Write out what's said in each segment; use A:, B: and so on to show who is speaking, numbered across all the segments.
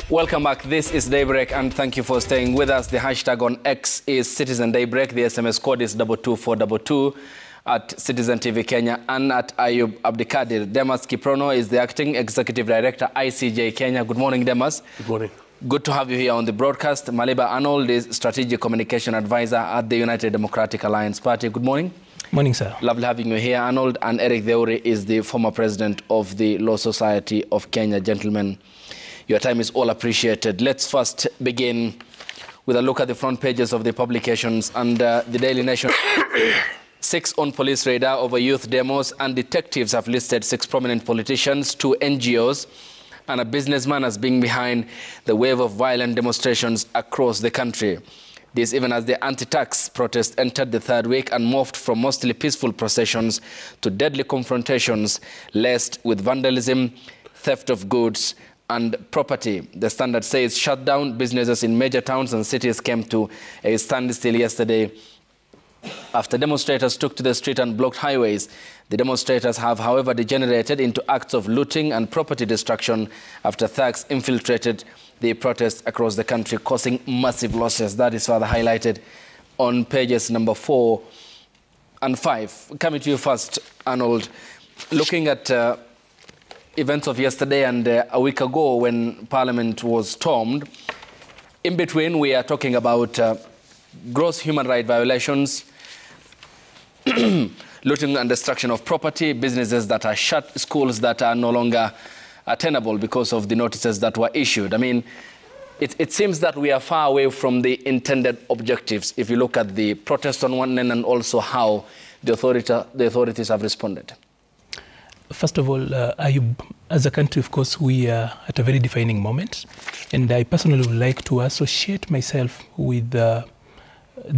A: Welcome back. This is Daybreak, and thank you for staying with us. The hashtag on X is Citizen Daybreak. The SMS code is 22422 at Citizen TV Kenya and at Ayub Abdikadir. Demas Kiprono is the Acting Executive Director, ICJ Kenya. Good morning, Demas.
B: Good morning.
A: Good to have you here on the broadcast. Maliba Arnold is Strategic Communication Advisor at the United Democratic Alliance Party. Good morning.
C: Morning, sir.
A: Lovely having you here, Arnold. And Eric Theuri is the former president of the Law Society of Kenya. Gentlemen, your time is all appreciated. Let's first begin with a look at the front pages of the publications. And the Daily Nation, 6 on police radar over youth demos, and detectives have listed 6 prominent politicians, 2 NGOs, and a businessman as being behind the wave of violent demonstrations across the country. This even as the anti-tax protest entered the 3rd week and morphed from mostly peaceful processions to deadly confrontations laced with vandalism, theft of goods, and property. The Standard says shut down businesses in major towns and cities came to a standstill yesterday after demonstrators took to the street and blocked highways. The demonstrators have, however, degenerated into acts of looting and property destruction after thugs infiltrated the protests across the country, causing massive losses. That is further highlighted on pages number 4 and 5. Coming to you first, Arnold, looking at events of yesterday and a week ago when Parliament was stormed. In between, we are talking about gross human rights violations, looting and destruction of property, businesses that are shut, schools that are no longer tenable because of the notices that were issued. I mean, it seems that we are far away from the intended objectives if you look at the protest on one end and also how the authorities have responded.
C: First of all, Ayub, as a country, of course, we are at a very defining moment. And I personally would like to associate myself with the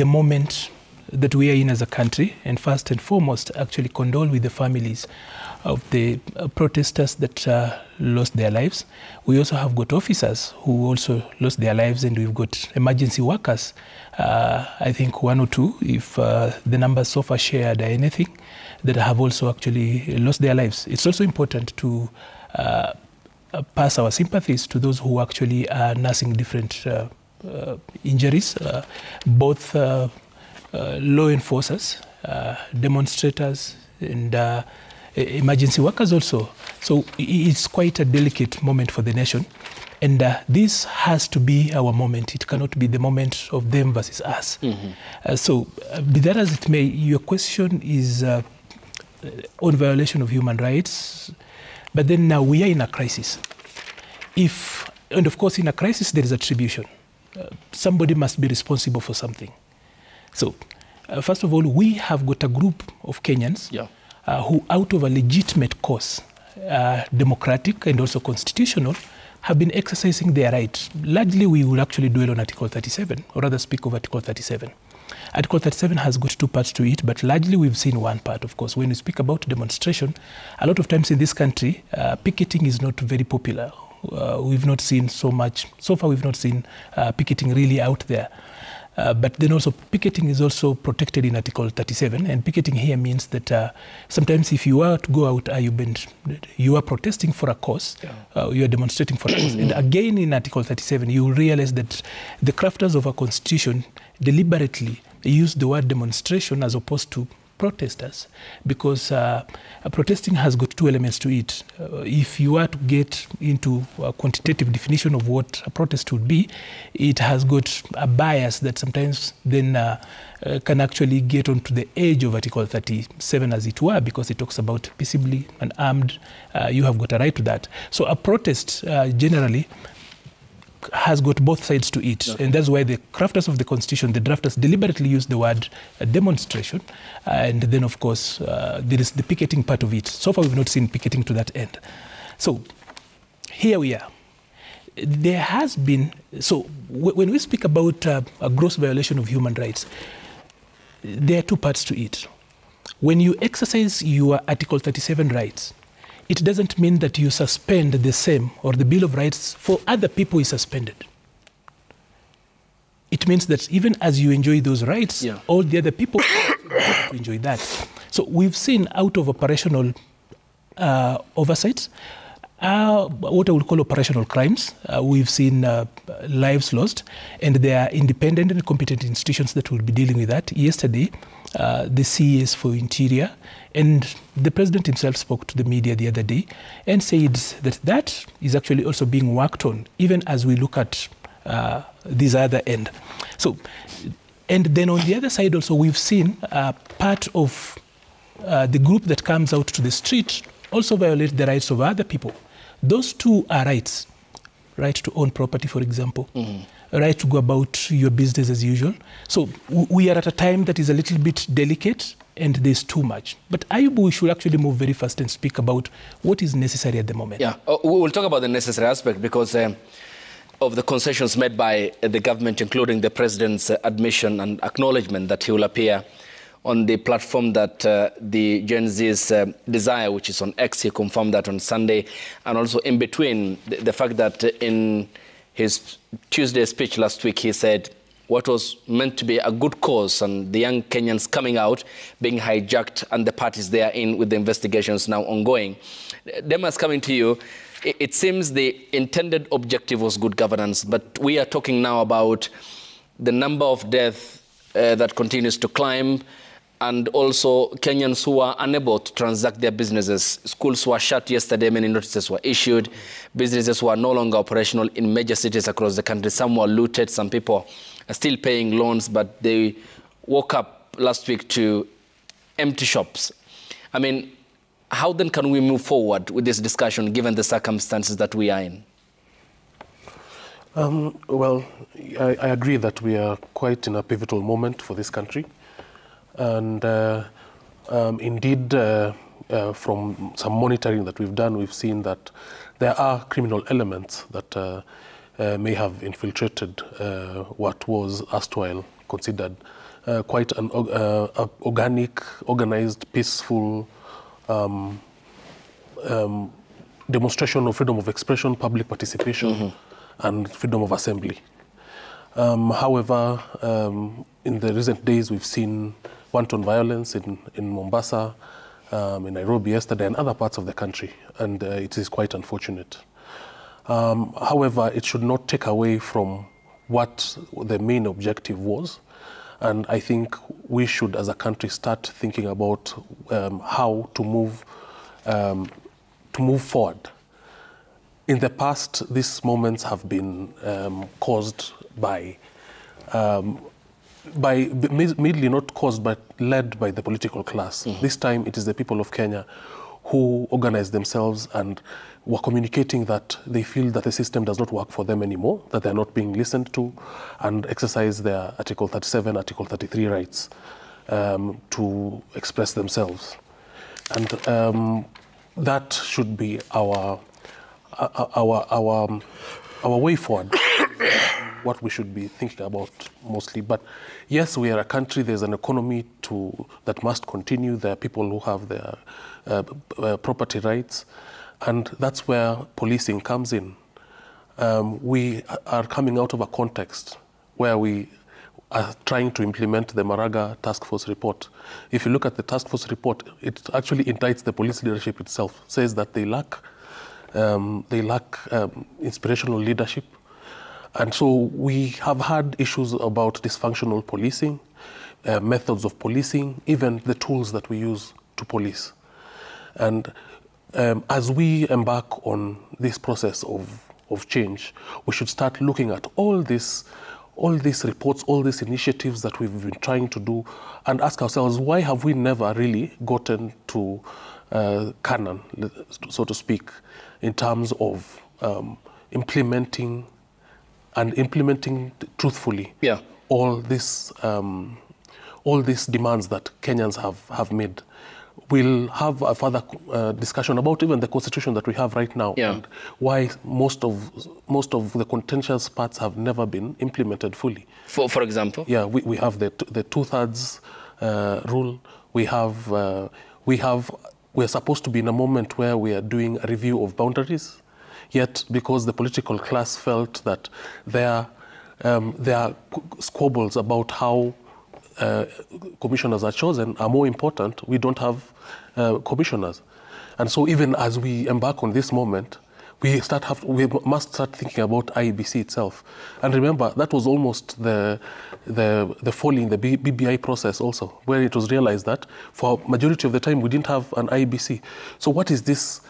C: moment that we are in as a country. And first and foremost, actually condole with the families of the protesters that lost their lives. We also have got officers who also lost their lives, and we've got emergency workers. I think 1 or 2, if the numbers so far shared are anything, that have also actually lost their lives. It's also important to pass our sympathies to those who actually are nursing different injuries, both law enforcers, demonstrators, and emergency workers also. So it's quite a delicate moment for the nation. And this has to be our moment. It cannot be the moment of them versus us. So be that as it may, your question is on violation of human rights. But then now we are in a crisis. And of course, in a crisis, there is attribution. Somebody must be responsible for something. So, first of all, we have got a group of Kenyans who, out of a legitimate cause, democratic and also constitutional, have been exercising their right. Largely, we will actually dwell on Article 37, or rather speak of Article 37. Article 37 has got 2 parts to it, but largely we've seen one part, of course. When we speak about demonstration, a lot of times in this country, picketing is not very popular. We've not seen so much. So far, we've not seen picketing really out there. But then also picketing is also protected in Article 37. And picketing here means that sometimes if you are to go out, you are protesting for a cause, you are demonstrating for a cause. And again, in Article 37, you will realize that the crafters of a constitution deliberately use the word demonstration as opposed to protesters, because protesting has got 2 elements to it. If you are to get into a quantitative definition of what a protest would be, it has got a bias that sometimes then can actually get onto the edge of Article 37, as it were, because it talks about peaceably and armed. You have got a right to that. So a protest generally has got both sides to it. And that's why the crafters of the Constitution, the drafters, deliberately use the word demonstration. And then, of course, there is the picketing part of it. So far, we've not seen picketing to that end. So here we are. There has been, so when we speak about a gross violation of human rights, there are 2 parts to it. When you exercise your Article 37 rights, it doesn't mean that you suspend the same, or the Bill of Rights for other people is suspended. It means that even as you enjoy those rights, all the other people enjoy that. So we've seen out of operational oversights, are what I would call operational crimes. We've seen lives lost, and there are independent and competent institutions that will be dealing with that. Yesterday, the CES for Interior and the President himself spoke to the media the other day and said that that is actually also being worked on, even as we look at this other end. So, and then on the other side also, we've seen part of the group that comes out to the street also violate the rights of other people. Those two are rights. Right to own property, for example. Right to go about your business as usual. So we are at a time that is a little bit delicate and there's too much. But we should actually move very fast and speak about what is necessary at the moment.
A: Yeah, we'll talk about the necessary aspect because of the concessions made by the government, including the president's admission and acknowledgement that he will appear on the platform that the Gen Z's desire, which is on X. He confirmed that on Sunday. And also in between, the fact that in his Tuesday speech last week, he said what was meant to be a good cause and the young Kenyans coming out being hijacked and the parties they are in with the investigations now ongoing. Demas, coming to you, it seems the intended objective was good governance, but we are talking now about the number of deaths that continues to climb, and also Kenyans who are unable to transact their businesses. Schools were shut yesterday, many notices were issued. Businesses were no longer operational in major cities across the country. Some were looted, some people are still paying loans, but they woke up last week to empty shops. I mean, how then can we move forward with this discussion given the circumstances that we are in?
B: Well, I agree that we are quite in a pivotal moment for this country. And indeed, from some monitoring that we've done, we've seen that there are criminal elements that may have infiltrated what was erstwhile considered quite an organic, organized, peaceful demonstration of freedom of expression, public participation, and freedom of assembly. However, in the recent days, we've seen wanton violence in Mombasa, in Nairobi yesterday, and other parts of the country, and it is quite unfortunate. However, it should not take away from what the main objective was, and I think we should, as a country, start thinking about how to move forward. In the past, these moments have been caused by mainly not caused, but led by the political class. This time, it is the people of Kenya who organized themselves and were communicating that they feel that the system does not work for them anymore, that they're not being listened to, and exercise their Article 37, Article 33 rights to express themselves. And that should be our way forward, what we should be thinking about mostly. But yes, we are a country, there's an economy that must continue. There are people who have their property rights, and that's where policing comes in. We are coming out of a context where we are trying to implement the Maraga Task Force report. If you look at the Task Force report, it actually indicts the police leadership itself, says that they lack inspirational leadership. And so we have had issues about dysfunctional policing, methods of policing, even the tools that we use to police. And as we embark on this process of change, we should start looking at all these reports, all these initiatives that we've been trying to do, and ask ourselves, why have we never really gotten to canon, so to speak, in terms of implementing truthfully all these demands that Kenyans have made. We'll have a further discussion about even the constitution that we have right now and why most of the contentious parts have never been implemented fully.
A: For example?
B: Yeah, we have the 2/3 rule. We're supposed to be in a moment where we are doing a review of boundaries. Yet, because the political class felt that there are squabbles about how commissioners are chosen are more important, we don't have commissioners. And so even as we embark on this moment, we must start thinking about IEBC itself. And remember, that was almost the foiling the BBI process also, where it was realized that for majority of the time we didn't have an IEBC. So what is this?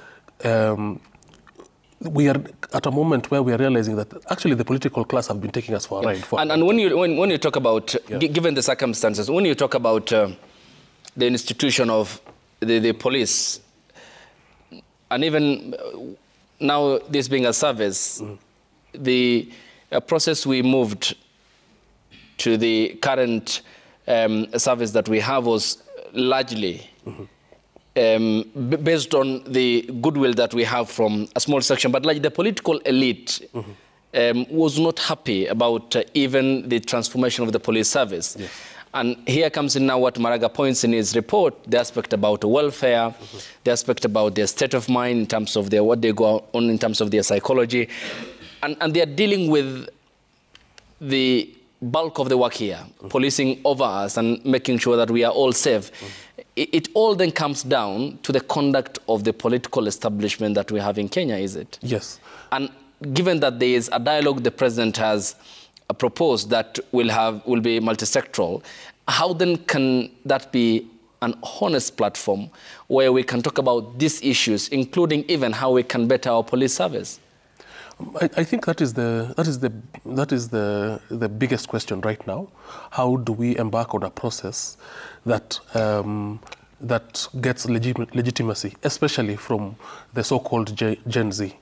B: We are at a moment where we are realizing that actually the political class have been taking us for a ride.
A: And when you talk about, given the circumstances, when you talk about the institution of the police, and even now this being a service, the process we moved to the current service that we have was largely based on the goodwill that we have from a small section, but like the political elite was not happy about even the transformation of the police service. Yes. And here comes in now what Maraga points in his report, the aspect about welfare, the aspect about their state of mind in terms of what they go on in terms of their psychology. And they are dealing with the bulk of the work here, policing over us and making sure that we are all safe. It all then comes down to the conduct of the political establishment that we have in Kenya, is it? Yes. And given that there is a dialogue the president has proposed that will be multisectoral, how then can that be an honest platform where we can talk about these issues, including even how we can better our police service?
B: I think that is the biggest question right now. How do we embark on a process that that gets legitimacy, especially from the so-called Gen Z?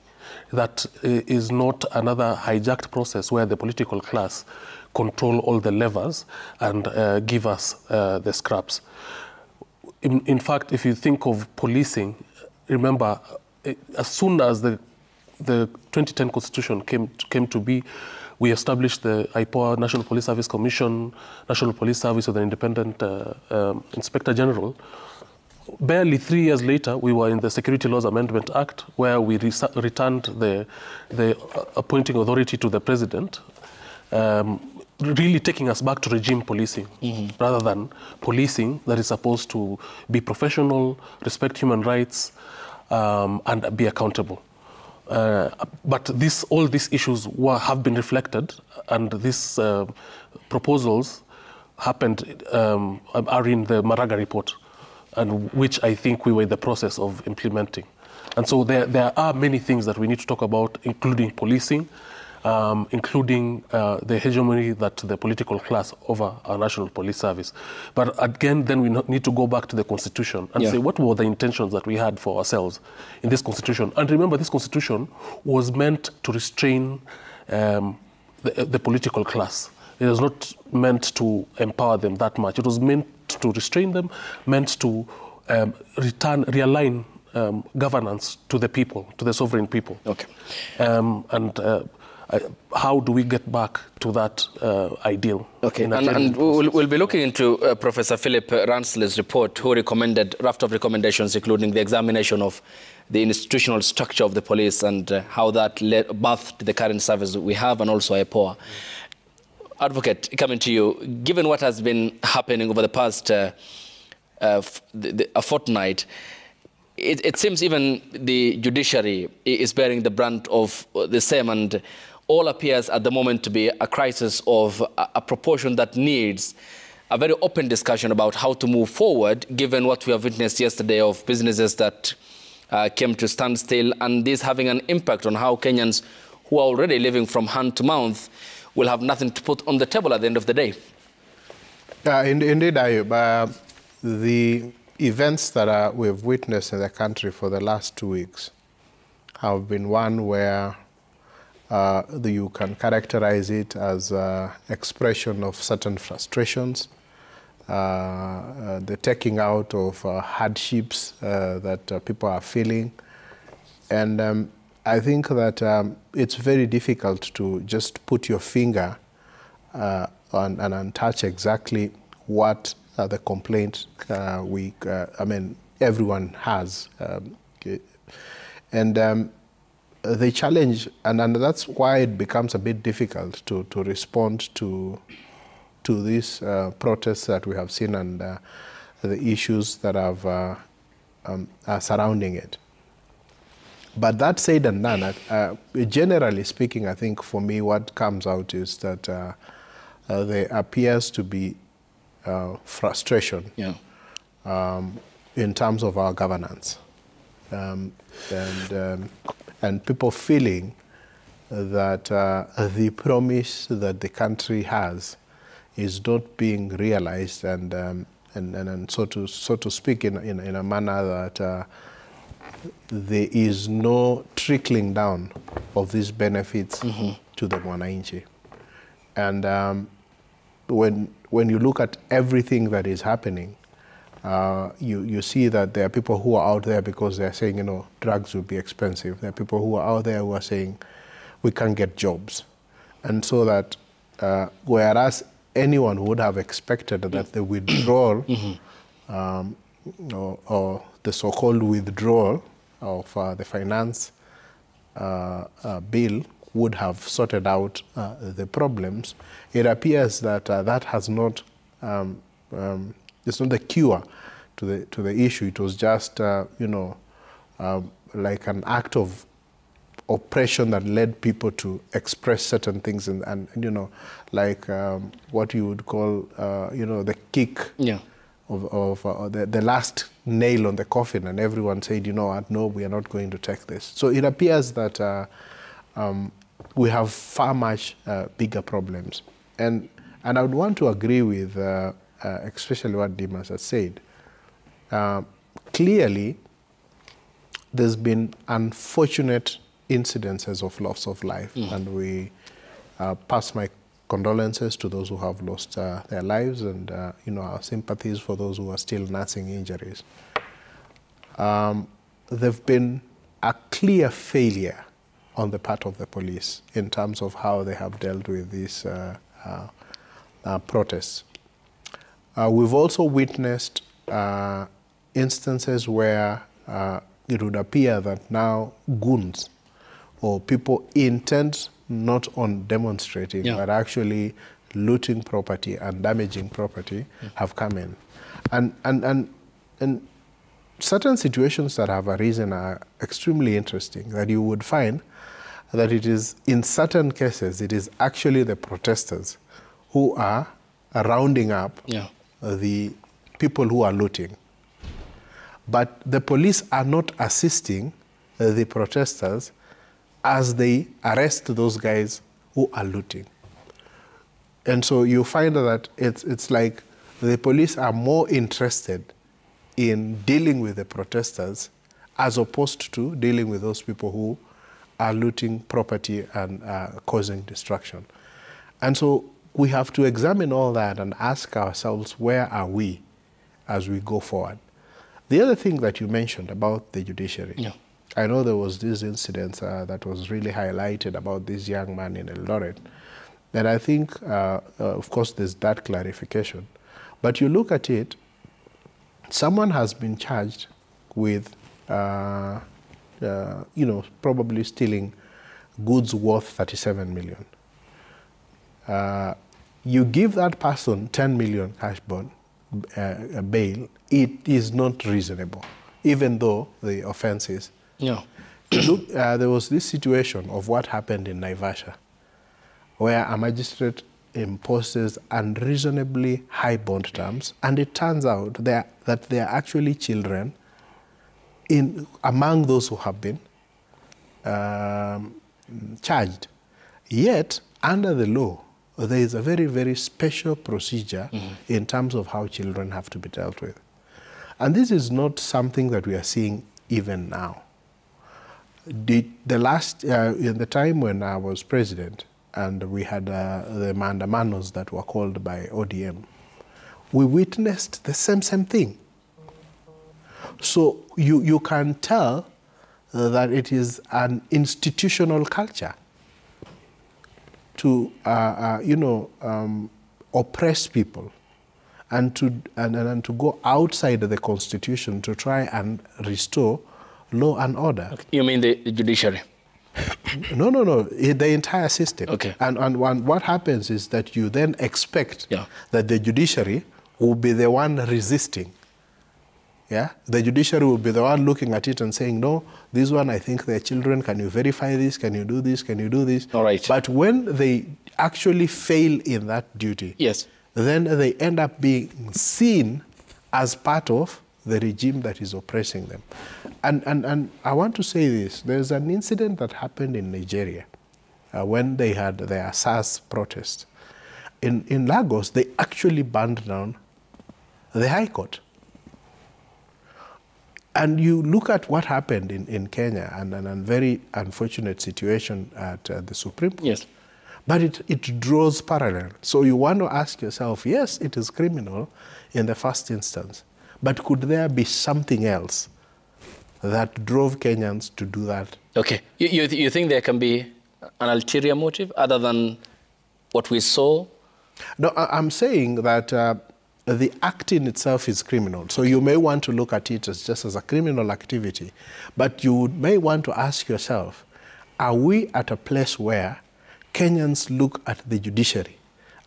B: That is not another hijacked process where the political class control all the levers and give us the scraps. In fact, if you think of policing, remember, as soon as the 2010 Constitution came to be, we established the IPOA, National Police Service Commission, National Police Service with an independent Inspector General. Barely 3 years later, we were in the Security Laws Amendment Act, where we returned the appointing authority to the president, really taking us back to regime policing, rather than policing that is supposed to be professional, respect human rights, and be accountable. But all these issues have been reflected, and these proposals happened are in the Maraga report, and which I think we were in the process of implementing. And so there are many things that we need to talk about, including policing, including the hegemony that the political class over our national police service. But again, then we need to go back to the Constitution and say, what were the intentions that we had for ourselves in this Constitution? And remember, this Constitution was meant to restrain the political class. It was not meant to empower them that much. It was meant to restrain them, meant to realign governance to the people, to the sovereign people. Okay. How do we get back to that ideal? Okay,
A: and we'll be looking into Professor Philip Ransley's report, who recommended raft of recommendations, including the examination of the institutional structure of the police and how that birthed the current service we have, and also IPOA. Advocate, coming to you, given what has been happening over the past a fortnight, it seems even the judiciary is bearing the brunt of the same, and all appears at the moment to be a crisis of a proportion that needs a very open discussion about how to move forward, given what we have witnessed yesterday of businesses that came to standstill, and this having an impact on how Kenyans who are already living from hand to mouth will have nothing to put on the table at the end of the day.
D: Indeed, Ayub. The events that we've witnessed in the country for the last 2 weeks have been one where you can characterize it as an expression of certain frustrations, the taking out of hardships that people are feeling. And I think that it's very difficult to just put your finger on and touch exactly what the complaint I mean, everyone has. The challenge, and that's why it becomes a bit difficult to respond to these protests that we have seen and the issues that are surrounding it. But that said and done, generally speaking, I think for me what comes out is that there appears to be frustration in terms of our governance. And people feeling that the promise that the country has is not being realized, and so to speak in a manner that there is no trickling down of these benefits to the mwananchi. And when you look at everything that is happening, you see that there are people who are out there because they're saying, you know, drugs will be expensive. There are people who are out there who are saying we can't get jobs. And so that whereas anyone would have expected that the withdrawal or the so-called withdrawal of the finance bill would have sorted out the problems, it appears that that has not, it's not the cure to the issue. It was just, you know, like an act of oppression that led people to express certain things, and you know, like what you would call, you know, the kick of the last nail on the coffin, and everyone said, you know what, no, we are not going to take this. So it appears that we have far much bigger problems. And I would want to agree with especially what Dimas has said. Clearly, there's been unfortunate incidences of loss of life, and we pass my condolences to those who have lost their lives, and you know, our sympathies for those who are still nursing injuries. There've been a clear failure on the part of the police in terms of how they have dealt with these protests. We've also witnessed instances where it would appear that now goons or people intent not on demonstrating, but actually looting property and damaging property have come in. And certain situations that have arisen are extremely interesting, that you would find that it is, in certain cases, it is actually the protesters who are rounding up the people who are looting. But the police are not assisting the protesters as they arrest those guys who are looting. And so you find that it's like the police are more interested in dealing with the protesters as opposed to dealing with those people who are looting property and causing destruction. And so we have to examine all that and ask ourselves, where are we as we go forward? The other thing that you mentioned about the judiciary, I know there was this incident that was really highlighted about this young man in Eldoret. And I think, of course, there's that clarification. But you look at it, someone has been charged with, you know, probably stealing goods worth 37 million. You give that person 10 million cash bond, bail, it is not reasonable, even though the offense is. Look, there was this situation of what happened in Naivasha, where a magistrate imposes unreasonably high bond terms, and it turns out that there are actually children among those who have been charged. Yet, under the law, there is a very, very special procedure in terms of how children have to be dealt with. And this is not something that we are seeing even now. In the time when I was president, and we had the mandamanos that were called by ODM, we witnessed the same thing. So you can tell that it is an institutional culture to oppress people and to go outside of the Constitution to try and restore law and order.
A: Okay. You mean the judiciary?
D: No, the entire system.
A: Okay.
D: And what happens is that you then expect that the judiciary will be the one resisting Yeah, the judiciary will be the one looking at it and saying, no, this one, I think they're children. Can you verify this? Can you do this? Can you do this?
A: All right.
D: But when they actually fail in that duty,
A: yes,
D: then they end up being seen as part of the regime that is oppressing them. And I want to say this. There's an incident that happened in Nigeria when they had their SARS protest. In Lagos, they actually burned down the High Court. And you look at what happened in Kenya, and a very unfortunate situation at the Supreme Court.
A: Yes.
D: But it draws parallel. So you want to ask yourself, yes, it is criminal in the first instance, but could there be something else that drove Kenyans to do that? Okay.
A: You think there can be an ulterior motive other than what we saw?
D: No, I'm saying that the act in itself is criminal. So you may want to look at it as just as a criminal activity, but you may want to ask yourself, are we at a place where Kenyans look at the judiciary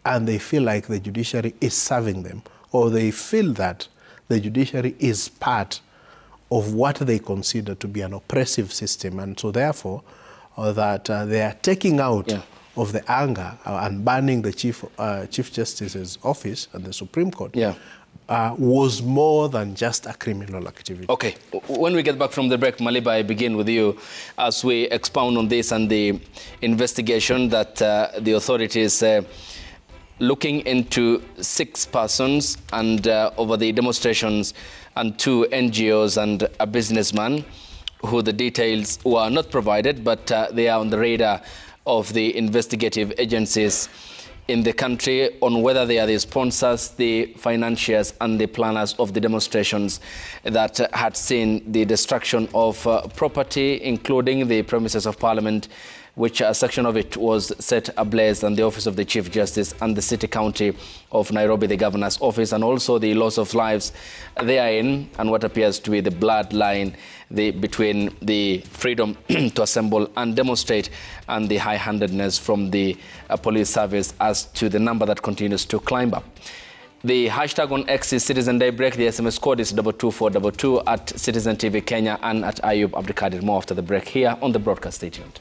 D: and they feel like the judiciary is serving them, or they feel that the judiciary is part of what they consider to be an oppressive system, and so therefore that they are taking out of the anger and banning the Chief Justice's office and the Supreme Court was more than just a criminal activity.
A: Okay. When we get back from the break, Maliba, I begin with you as we expound on this and the investigation that the authorities looking into 6 persons and over the demonstrations and 2 NGOs and a businessman who the details were not provided, but they are on the radar of the investigative agencies in the country on whether they are the sponsors, the financiers and the planners of the demonstrations that had seen the destruction of property, including the premises of Parliament, which a section of it was set ablaze, and the office of the Chief Justice and the City County of Nairobi, the Governor's office, and also the loss of lives therein, and what appears to be the bloodline between the freedom to assemble and demonstrate and the high-handedness from the police service as to the number that continues to climb up. The hashtag on X is Citizen Daybreak. The SMS code is 22422 at Citizen TV Kenya and at Ayub Abdikadir. More after the break here on the broadcast. Stay tuned.